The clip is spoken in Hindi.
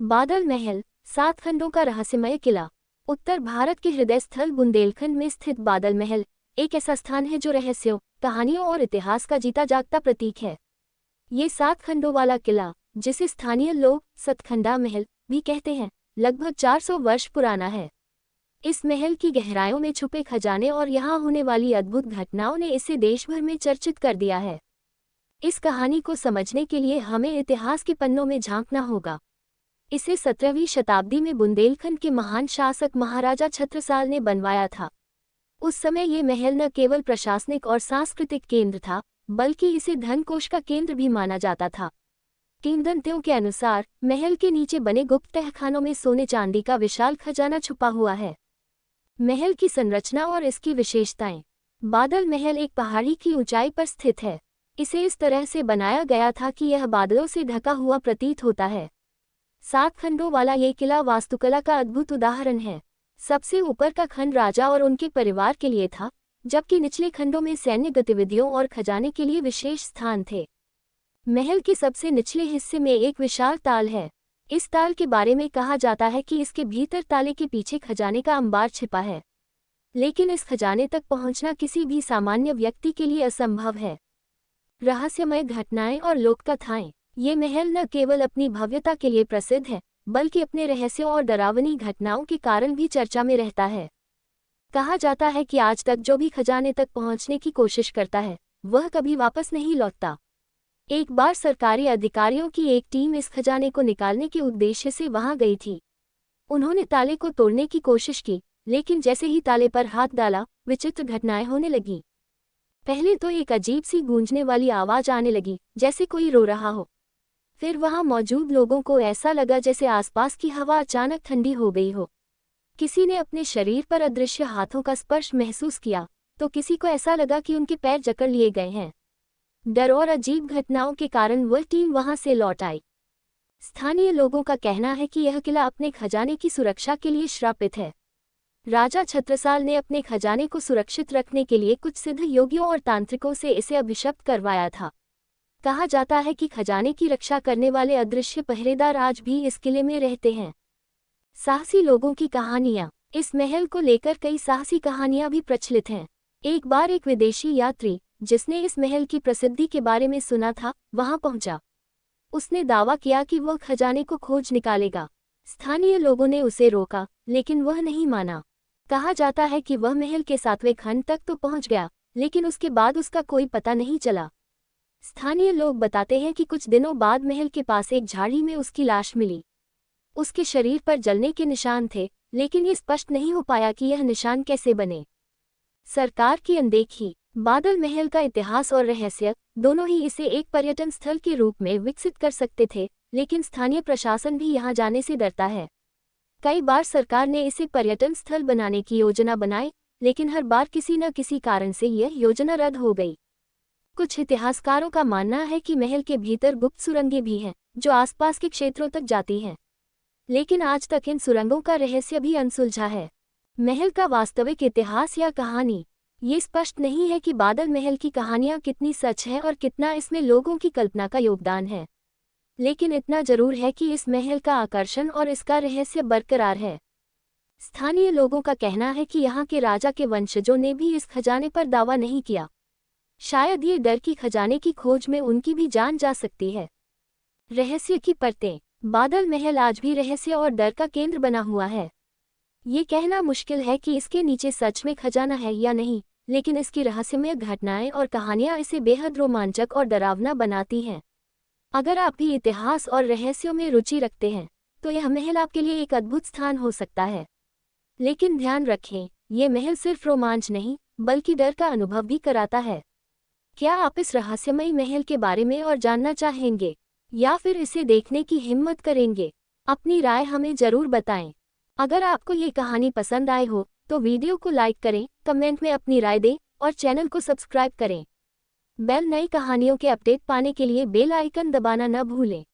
बादल महल, 7 खंडों का रहस्यमय किला। उत्तर भारत के हृदय स्थल बुंदेलखंड में स्थित बादल महल एक ऐसा स्थान है जो रहस्यों, कहानियों और इतिहास का जीता जागता प्रतीक है। ये 7 खंडों वाला किला, जिसे स्थानीय लोग सतखंडा महल भी कहते हैं, लगभग 400 वर्ष पुराना है। इस महल की गहराइयों में छुपे खजाने और यहाँ होने वाली अद्भुत घटनाओं ने इसे देश भर में चर्चित कर दिया है। इस कहानी को समझने के लिए हमें इतिहास के पन्नों में झांकना होगा। इसे 17वीं शताब्दी में बुंदेलखंड के महान शासक महाराजा छत्रसाल ने बनवाया था। उस समय ये महल न केवल प्रशासनिक और सांस्कृतिक केंद्र था, बल्कि इसे धनकोष का केंद्र भी माना जाता था। किंवदंतियों के अनुसार महल के नीचे बने गुप्त तहखानों में सोने चांदी का विशाल खजाना छुपा हुआ है। महल की संरचना और इसकी विशेषताएं। बादल महल एक पहाड़ी की ऊंचाई पर स्थित है। इसे इस तरह से बनाया गया था कि यह बादलों से ढका हुआ प्रतीत होता है। 7 खंडों वाला ये किला वास्तुकला का अद्भुत उदाहरण है। सबसे ऊपर का खंड राजा और उनके परिवार के लिए था, जबकि निचले खंडों में सैन्य गतिविधियों और खजाने के लिए विशेष स्थान थे। महल के सबसे निचले हिस्से में एक विशाल ताल है। इस ताल के बारे में कहा जाता है कि इसके भीतर ताले के पीछे खजाने का अंबार छिपा है, लेकिन इस खजाने तक पहुंचना किसी भी सामान्य व्यक्ति के लिए असंभव है। रहस्यमय घटनाएं और लोककथाएं। ये महल न केवल अपनी भव्यता के लिए प्रसिद्ध है, बल्कि अपने रहस्यों और डरावनी घटनाओं के कारण भी चर्चा में रहता है। कहा जाता है कि आज तक जो भी खजाने तक पहुंचने की कोशिश करता है, वह कभी वापस नहीं लौटता। एक बार सरकारी अधिकारियों की एक टीम इस खजाने को निकालने के उद्देश्य से वहां गई थी। उन्होंने ताले को तोड़ने की कोशिश की, लेकिन जैसे ही ताले पर हाथ डाला, विचित्र घटनाएं होने लगीं। पहले तो एक अजीब सी गूंजने वाली आवाज आने लगी, जैसे कोई रो रहा हो। फिर वहां मौजूद लोगों को ऐसा लगा जैसे आसपास की हवा अचानक ठंडी हो गई हो। किसी ने अपने शरीर पर अदृश्य हाथों का स्पर्श महसूस किया, तो किसी को ऐसा लगा कि उनके पैर जकड़ लिए गए हैं। डर और अजीब घटनाओं के कारण वह टीम वहां से लौट आई। स्थानीय लोगों का कहना है कि यह किला अपने खजाने की सुरक्षा के लिए श्रापित है। राजा छत्रसाल ने अपने खजाने को सुरक्षित रखने के लिए कुछ सिद्ध योगियों और तांत्रिकों से इसे अभिशप्त करवाया था। कहा जाता है कि खजाने की रक्षा करने वाले अदृश्य पहरेदार आज भी इस किले में रहते हैं। साहसी लोगों की कहानियां। इस महल को लेकर कई साहसी कहानियां भी प्रचलित हैं। एक बार एक विदेशी यात्री, जिसने इस महल की प्रसिद्धि के बारे में सुना था, वहां पहुंचा। उसने दावा किया कि वह खजाने को खोज निकालेगा। स्थानीय लोगों ने उसे रोका, लेकिन वह नहीं माना। कहा जाता है कि वह महल के 7वें खंड तक तो पहुंच गया, लेकिन उसके बाद उसका कोई पता नहीं चला। स्थानीय लोग बताते हैं कि कुछ दिनों बाद महल के पास एक झाड़ी में उसकी लाश मिली। उसके शरीर पर जलने के निशान थे, लेकिन ये स्पष्ट नहीं हो पाया कि यह निशान कैसे बने। सरकार की अनदेखी। बादल महल का इतिहास और रहस्य दोनों ही इसे एक पर्यटन स्थल के रूप में विकसित कर सकते थे, लेकिन स्थानीय प्रशासन भी यहां जाने से डरता है। कई बार सरकार ने इसे पर्यटन स्थल बनाने की योजना बनाई, लेकिन हर बार किसी न किसी कारण से यह योजना रद्द हो गई। कुछ इतिहासकारों का मानना है कि महल के भीतर गुप्त सुरंगें भी हैं, जो आसपास के क्षेत्रों तक जाती हैं, लेकिन आज तक इन सुरंगों का रहस्य भी अनसुलझा है। महल का वास्तविक इतिहास या कहानी। ये स्पष्ट नहीं है कि बादल महल की कहानियां कितनी सच है और कितना इसमें लोगों की कल्पना का योगदान है, लेकिन इतना जरूर है कि इस महल का आकर्षण और इसका रहस्य बरकरार है। स्थानीय लोगों का कहना है कि यहाँ के राजा के वंशजों ने भी इस खजाने पर दावा नहीं किया। शायद ये डर की खजाने की खोज में उनकी भी जान जा सकती है। रहस्य की परतें। बादल महल आज भी रहस्य और डर का केंद्र बना हुआ है। ये कहना मुश्किल है कि इसके नीचे सच में खजाना है या नहीं, लेकिन इसकी रहस्यमय घटनाएं और कहानियां इसे बेहद रोमांचक और डरावना बनाती हैं। अगर आप भी इतिहास और रहस्यों में रुचि रखते हैं, तो यह महल आपके लिए एक अद्भुत स्थान हो सकता है। लेकिन ध्यान रखें, ये महल सिर्फ रोमांच नहीं, बल्कि डर का अनुभव भी कराता है। क्या आप इस रहस्यमयी महल के बारे में और जानना चाहेंगे, या फिर इसे देखने की हिम्मत करेंगे? अपनी राय हमें जरूर बताएं। अगर आपको ये कहानी पसंद आई हो, तो वीडियो को लाइक करें, कमेंट में अपनी राय दें और चैनल को सब्सक्राइब करें। नई कहानियों के अपडेट पाने के लिए बेल आइकन दबाना न भूलें।